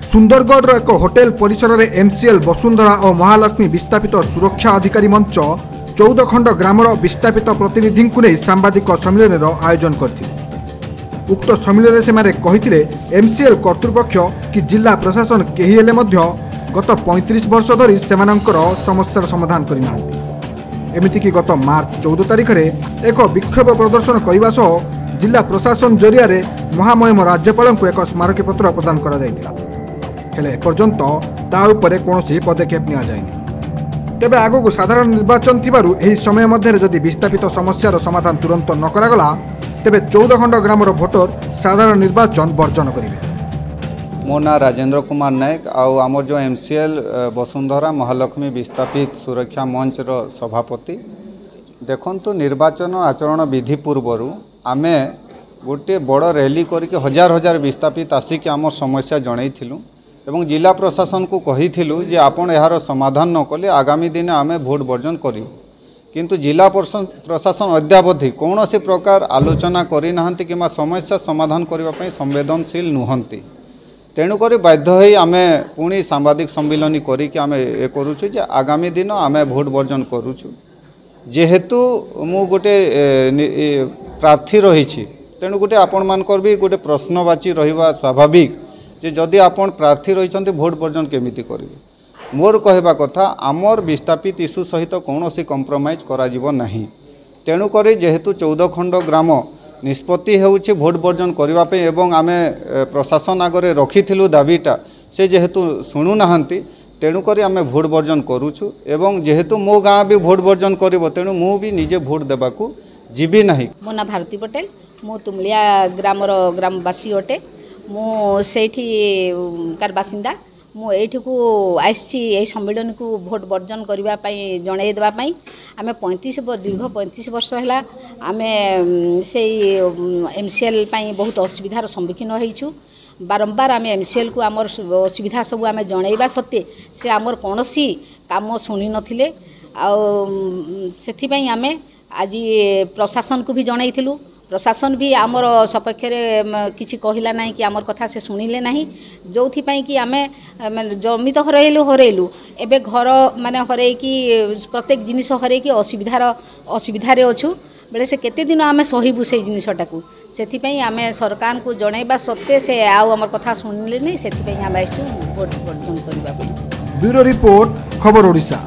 सुंदरगढ़ एक होटेल परिसर में एमसीएल वसुंधरा और महालक्ष्मी विस्थापित सुरक्षा अधिकारी मंच 14 खंड ग्रामर विस्थापित प्रतिनिधि को नहीं सांबादिक सम्मेलन आयोजन करते। उक्त सम्मेलन से कहते एमसीएल कर्तृपक्ष कि जिला प्रशासन केही हेले मध्य गत 35 वर्ष धरी सेमानंकर समस्यार समाधान करना। एमितिकी गत मार्च 14 तारिख में एक विक्षोभ प्रदर्शन करने सह जिला प्रशासन जरिया महामहिम राज्यपाल को एक स्मारकी पत्र प्रदान करा जायतिला। हेले एपर्यंत ता उपरे कौनसी पदक्षेप निया जायनि। तेबे आगो साधारण निर्वाचन थिबारु एही समय मध्य जदि विस्थापित समस्यार समाधान तुरंत न करागला तेबे 14 खंड ग्रामर भोटर साधारण निर्वाचन वर्जन करिवे। मो ना राजेंद्र कुमार नायक आउ आमर जो एमसीएल वसुंधरा महालक्ष्मी विस्थापित सुरक्षा मंच रो सभापति। देखंतु निर्वाचन आचरण विधि पूर्वर आमे गोटे बड़ रैली करके हजार हजार विस्थापित आसिक आम समस्या जनईलु एवं जिला प्रशासन को कहीथिलु जे आपण यार समाधान न कले आगामी दिन आमे भोट वर्जन करियो। किंतु जिला प्रशासन अद्यावधि कौन सी प्रकार आलोचना करना कि समस्या समाधान करने संवेदनशील नुहंती। तेणुक बाध्य होई आमे पुणी सांबादिक सम्मिलन करिक आमे ए करूछु जे आगामी दिन आमे भोट वर्जन करूछु। जेहेतु मु गोटे प्रार्थी रही तेणु गोटे आपण मानकर भी गोटे प्रश्नवाची रहिबा स्वाभाविक जे जदि आपण प्रार्थी रही भोट वर्जन केमिति करिवे। मोर कहवा कथा आमर विस्थापित इश्यू सहित कौन सी कंप्रोमाइज करा जीव नहीं। तेणुक जेहेतु 14 खंड ग्राम निष्पत्ति होउछि भोट वर्जन करबा पे एवं आमे प्रशासन आगरे रखिथिलु दाबीटा से जेहेतु सुनु नाहंती तेणुक आमे भोट वर्जन करूछु एवं जेहेतु मो गाँ भी भोट वर्जन करिवो तेणु मु भी निजे भोट देबाकू जीवी नहीं। मो ना भारती पटेल मु तुमलिया ग्रामवासी अटे। मु सेठी कार बासिंदा मु एठी को आइछि ए सम्मेलन को भोट वर्जन करबा पई जणै देबा पई आमे दीर्घ 35 वर्ष हैला आमे से एमसीएल पई बहुत असुविधार सम्मुखीन होइछु। बारंबार आमे एमसीएल को आमर असुविधा सब आमे जणैबा सत्ते से आमर कोनोसी काम सुनि नथिले आ सेथि पई आमे आज प्रशासन को भी जणैथिलु। प्रशासन भी आमर सपक्ष किसी कहला ना कि आमर कथा से शुणिले ना जो कि आमे जमी तो हरइलु एबे घर माने हरई कि प्रत्येक जिनिस हरई कि असुविधार अच्छु बेले से केते दिन आमे सहिबु से जिनिसटा को से आमे सरकार को जनइबा सत्ते से आउ आमर कथा शुणिले नहीं से आमे आइसु भोट वर्जन करबा। ब्यूरो रिपोर्ट खबर ओडिशा।